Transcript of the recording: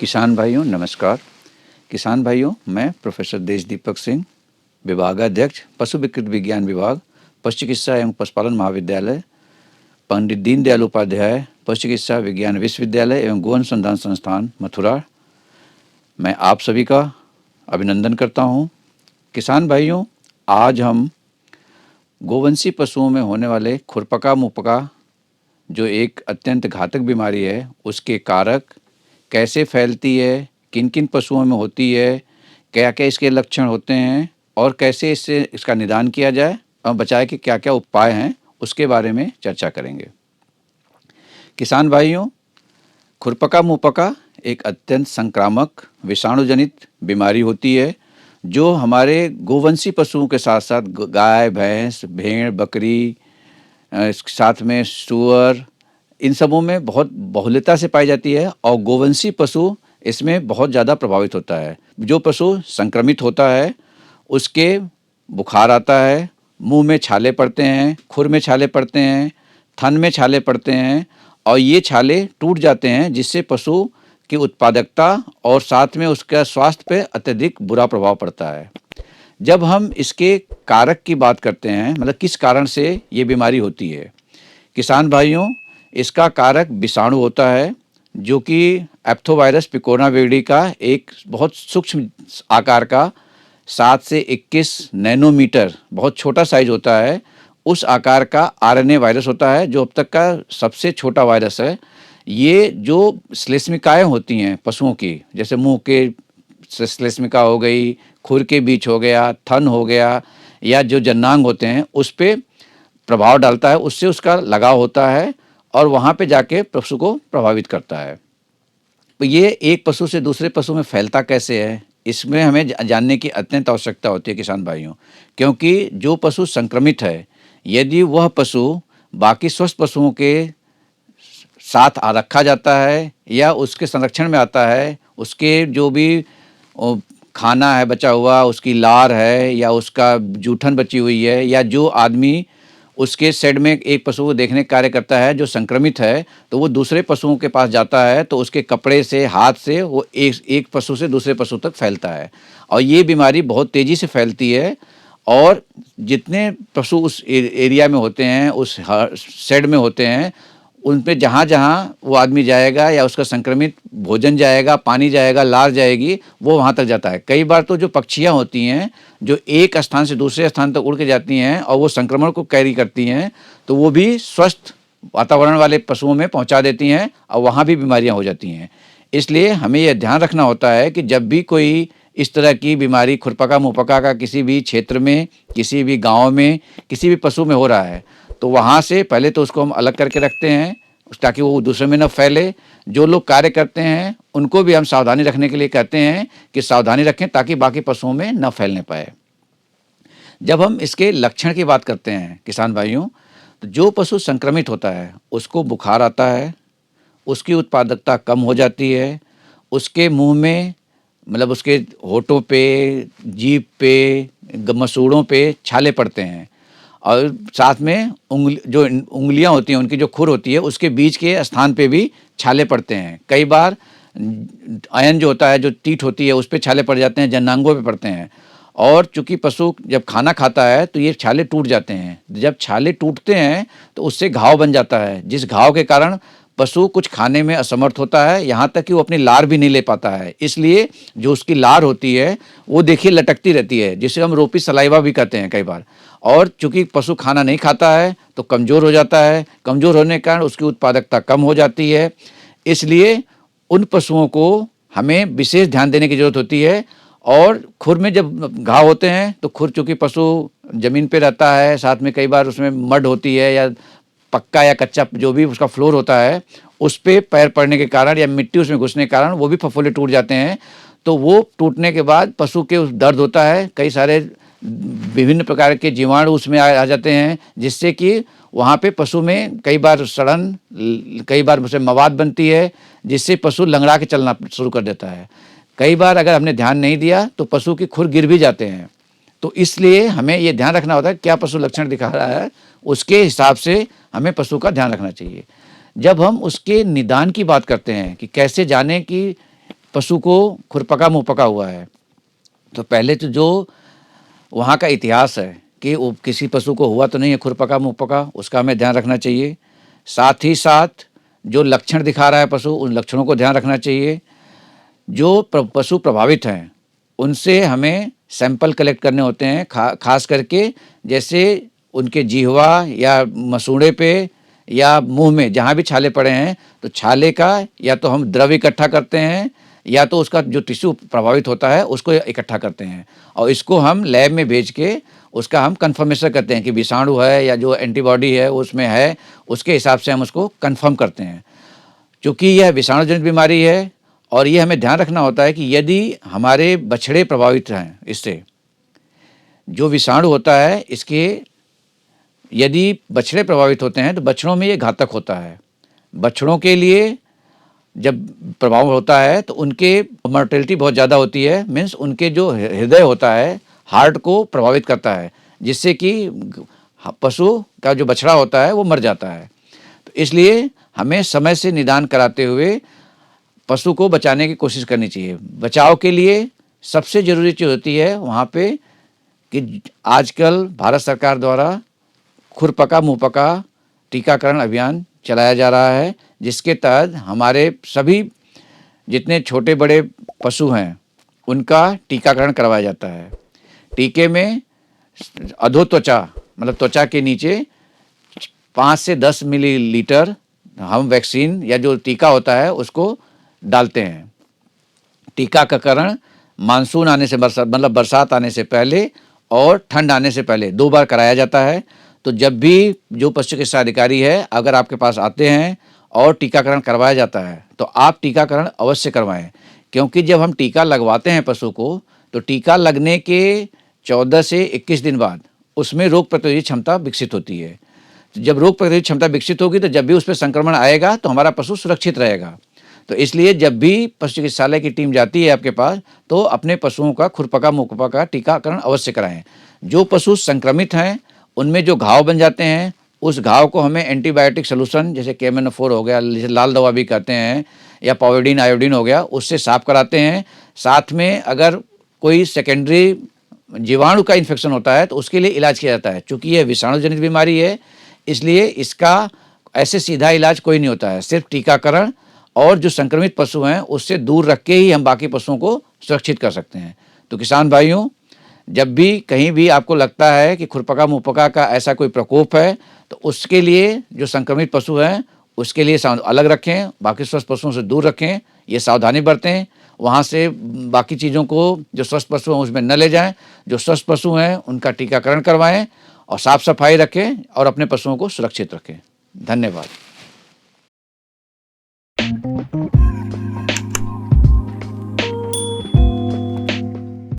किसान भाइयों नमस्कार। किसान भाइयों, मैं प्रोफेसर देशदीपक सिंह, विभागाध्यक्ष पशु विकृत विज्ञान विभाग, पशु चिकित्सा एवं पशुपालन महाविद्यालय, पंडित दीनदयाल उपाध्याय पशु चिकित्सा विज्ञान विश्वविद्यालय एवं गो अनुसंधान संस्थान मथुरा, मैं आप सभी का अभिनंदन करता हूं। किसान भाइयों, आज हम गोवंशी पशुओं में होने वाले खुरपका मुहपका, जो एक अत्यंत घातक बीमारी है, उसके कारक, कैसे फैलती है, किन किन पशुओं में होती है, क्या क्या इसके लक्षण होते हैं और कैसे इसका निदान किया जाए और बचाव के क्या क्या उपाय हैं, उसके बारे में चर्चा करेंगे। किसान भाइयों, खुरपका मुहपका एक अत्यंत संक्रामक विषाणुजनित बीमारी होती है, जो हमारे गोवंशी पशुओं के साथ साथ गाय, भैंस, भेड़, बकरी, इसके साथ में सूअर, इन सबों में बहुत बहुलता से पाई जाती है और गोवंशी पशु इसमें बहुत ज़्यादा प्रभावित होता है। जो पशु संक्रमित होता है उसके बुखार आता है, मुंह में छाले पड़ते हैं, खुर में छाले पड़ते हैं, थन में छाले पड़ते हैं और ये छाले टूट जाते हैं, जिससे पशु की उत्पादकता और साथ में उसका स्वास्थ्य पे अत्यधिक बुरा प्रभाव पड़ता है। जब हम इसके कारक की बात करते हैं, मतलब किस कारण से ये बीमारी होती है, किसान भाइयों, इसका कारक विषाणु होता है, जो कि एप्थोवायरस पिकोनाविरिडी का एक बहुत सूक्ष्म आकार का 7 से 21 नैनोमीटर बहुत छोटा साइज होता है, उस आकार का आरएनए वायरस होता है, जो अब तक का सबसे छोटा वायरस है। ये जो श्लेष्मिकाएँ होती हैं पशुओं की, जैसे मुंह के श्लेष्मिका हो गई, खुर के बीच हो गया, थन हो गया, या जो जन्नांग होते हैं उस पे प्रभाव डालता है, उससे उसका लगाव होता है और वहाँ पे जाके पशु को प्रभावित करता है। तो ये एक पशु से दूसरे पशु में फैलता कैसे है, इसमें हमें जानने की अत्यंत आवश्यकता होती है किसान भाइयों, क्योंकि जो पशु संक्रमित है, यदि वह पशु बाकी स्वस्थ पशुओं के साथ रखा जाता है या उसके संरक्षण में आता है, उसके जो भी खाना है बचा हुआ, उसकी लार है या उसका जूठन बची हुई है, या जो आदमी उसके शेड में एक पशु को देखने का कार्य करता है जो संक्रमित है, तो वो दूसरे पशुओं के पास जाता है तो उसके कपड़े से, हाथ से वो एक पशु से दूसरे पशु तक फैलता है और ये बीमारी बहुत तेज़ी से फैलती है। और जितने पशु उस एरिया में होते हैं, उस शेड में होते हैं, उन पे जहाँ जहाँ वो आदमी जाएगा या उसका संक्रमित भोजन जाएगा, पानी जाएगा, लार जाएगी, वो वहाँ तक जाता है। कई बार तो जो पक्षियाँ होती हैं, जो एक स्थान से दूसरे स्थान तक उड़ के जाती हैं और वो संक्रमण को कैरी करती हैं, तो वो भी स्वस्थ वातावरण वाले पशुओं में पहुँचा देती हैं और वहाँ भी बीमारियाँ हो जाती हैं। इसलिए हमें यह ध्यान रखना होता है कि जब भी कोई इस तरह की बीमारी खुरपका मुहपका का किसी भी क्षेत्र में, किसी भी गाँव में, किसी भी पशु में हो रहा है, तो वहाँ से पहले तो उसको हम अलग करके रखते हैं ताकि वो दूसरे में न फैले। जो लोग कार्य करते हैं उनको भी हम सावधानी रखने के लिए कहते हैं कि सावधानी रखें ताकि बाकी पशुओं में न फैलने पाए। जब हम इसके लक्षण की बात करते हैं किसान भाइयों, तो जो पशु संक्रमित होता है उसको बुखार आता है, उसकी उत्पादकता कम हो जाती है, उसके मुंह में, मतलब उसके होठों पे, जीभ पे, मसूड़ों पे छाले पड़ते हैं और साथ में जो उंगलियां होती हैं, उनकी जो खुर होती है, उसके बीच के स्थान पे भी छाले पड़ते हैं। कई बार अयन जो होता है, जो टीथ होती है, उस पे छाले पड़ जाते हैं, जनांगों पे पड़ते हैं। और चूंकि पशु जब खाना खाता है तो ये छाले टूट जाते हैं। जब छाले टूटते हैं तो उससे घाव बन जाता है, जिस घाव के कारण पशु कुछ खाने में असमर्थ होता है, यहाँ तक कि वो अपनी लार भी नहीं ले पाता है। इसलिए जो उसकी लार होती है वो देखिए लटकती रहती है, जिसे हम रोपी सलाइवा भी कहते हैं कई बार। और चूंकि पशु खाना नहीं खाता है तो कमज़ोर हो जाता है, कमज़ोर होने के कारण उसकी उत्पादकता कम हो जाती है। इसलिए उन पशुओं को हमें विशेष ध्यान देने की ज़रूरत होती है। और खुर में जब घाव होते हैं तो खुर, चूँकि पशु ज़मीन पे रहता है, साथ में कई बार उसमें मड होती है या पक्का या कच्चा जो भी उसका फ्लोर होता है, उस पे पैर पड़ने के कारण या मिट्टी उसमें घुसने के कारण वो भी फफोले टूट जाते हैं। तो वो टूटने के बाद पशु के उस दर्द होता है, कई सारे विभिन्न प्रकार के जीवाणु उसमें आ जाते हैं, जिससे कि वहाँ पे पशु में कई बार सड़न, कई बार उसमें मवाद बनती है, जिससे पशु लंगड़ा के चलना शुरू कर देता है। कई बार अगर हमने ध्यान नहीं दिया तो पशु की खुर गिर भी जाते हैं। तो इसलिए हमें ये ध्यान रखना होता है क्या पशु लक्षण दिखा रहा है, उसके हिसाब से हमें पशु का ध्यान रखना चाहिए। जब हम उसके निदान की बात करते हैं कि कैसे जाने कि पशु को खुरपका मुंहपका हुआ है, तो पहले तो जो वहाँ का इतिहास है कि वो किसी पशु को हुआ तो नहीं है खुरपका मुंहपका, उसका हमें ध्यान रखना चाहिए। साथ ही साथ जो लक्षण दिखा रहा है पशु, उन लक्षणों को ध्यान रखना चाहिए। जो पशु प्रभावित हैं उनसे हमें सैंपल कलेक्ट करने होते हैं, खास करके जैसे उनके जिह्वा या मसूड़े पे या मुंह में जहाँ भी छाले पड़े हैं, तो छाले का या तो हम द्रव इकट्ठा करते हैं या तो उसका जो टिश्यू प्रभावित होता है उसको इकट्ठा करते हैं, और इसको हम लैब में भेज के उसका हम कन्फर्मेशन करते हैं कि विषाणु है या जो एंटीबॉडी है उसमें है, उसके हिसाब से हम उसको कन्फर्म करते हैं। चूँकि यह विषाणु जनित बीमारी है और ये हमें ध्यान रखना होता है कि यदि हमारे बछड़े प्रभावित हैं इससे, जो विषाणु होता है इसके यदि बछड़े प्रभावित होते हैं तो बछड़ों में ये घातक होता है। बछड़ों के लिए जब प्रभाव होता है तो उनके मॉर्टेलिटी बहुत ज़्यादा होती है, मीन्स उनके जो हृदय होता है हार्ट को प्रभावित करता है, जिससे कि पशु का जो बछड़ा होता है वो मर जाता है। तो इसलिए हमें समय से निदान कराते हुए पशु को बचाने की कोशिश करनी चाहिए। बचाव के लिए सबसे ज़रूरी चीज़ होती है वहाँ पे कि आजकल भारत सरकार द्वारा खुरपका मुंहपका टीकाकरण अभियान चलाया जा रहा है, जिसके तहत हमारे सभी जितने छोटे बड़े पशु हैं उनका टीकाकरण करवाया जाता है। टीके में अधोत्वचा मतलब त्वचा के नीचे 5 से 10 मिलीलीटर हम वैक्सीन या जो टीका होता है उसको डालते हैं। टीकाकरण मानसून आने से मतलब बरसात आने से पहले और ठंड आने से पहले 2 बार कराया जाता है। तो जब भी जो पशु चिकित्सा अधिकारी है अगर आपके पास आते हैं और टीकाकरण करवाया जाता है तो आप टीकाकरण अवश्य करवाएं, क्योंकि जब हम टीका लगवाते हैं पशु को तो टीका लगने के 14 से 21 दिन बाद उसमें रोग प्रतिरोधी क्षमता विकसित होती है। जब रोग प्रतिरोधी क्षमता विकसित होगी तो जब भी उस पर संक्रमण आएगा तो हमारा पशु सुरक्षित रहेगा। तो इसलिए जब भी पशु चिकित्सालय की टीम जाती है आपके पास तो अपने पशुओं का खुरपका मुंहपका का टीकाकरण अवश्य कराएं। जो पशु संक्रमित हैं उनमें जो घाव बन जाते हैं उस घाव को हमें एंटीबायोटिक सोल्यूशन जैसे KMNO4 हो गया, जैसे लाल दवा भी कहते हैं, या पाविडीन आयोडीन हो गया, उससे साफ कराते हैं। साथ में अगर कोई सेकेंडरी जीवाणु का इन्फेक्शन होता है तो उसके लिए इलाज किया जाता है। चूँकि यह विषाणु जनित बीमारी है इसलिए इसका ऐसे सीधा इलाज कोई नहीं होता है, सिर्फ टीकाकरण और जो संक्रमित पशु हैं उससे दूर रख के ही हम बाकी पशुओं को सुरक्षित कर सकते हैं। तो किसान भाइयों, जब भी कहीं भी आपको लगता है कि खुरपका मुंहपका का ऐसा कोई प्रकोप है तो उसके लिए जो संक्रमित पशु हैं उसके लिए अलग रखें, बाकी स्वस्थ पशुओं से दूर रखें, ये सावधानी बरतें। वहाँ से बाकी चीज़ों को जो स्वस्थ पशु हैं उसमें न ले जाएं। जो स्वस्थ पशु हैं उनका टीकाकरण करवाएं और साफ सफाई रखें और अपने पशुओं को सुरक्षित रखें। धन्यवाद।